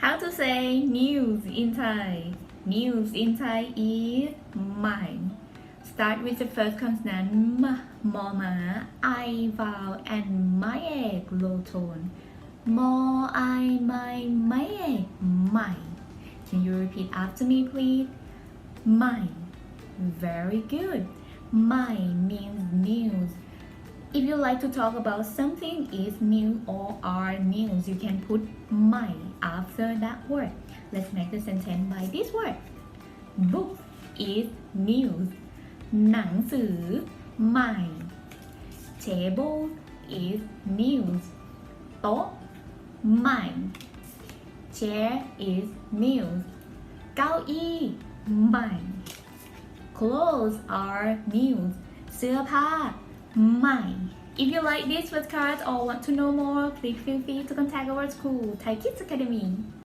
How to say news in Thai? News in Thai is ใหม่ Start with the first consonant มมอม้า I vowel and ไม่เอก low tone มอ I ไม่เอกใหม่ Can you repeat after me please? ใหม่ Very good. ใหม่ means news. If you like to talk about something is new or are news, you can put ใหม่ after that word. Let's make the sentence by this word. Book is news. หนังสือใหม่ Table is news. โต๊ะใหม่ Chair is news. เก้าอี้ใหม่ Clothes are news. เสื้อผ้าใหม่ If you like these flashcards or want to know more, please feel free to contact our school, Thai Kids Academy.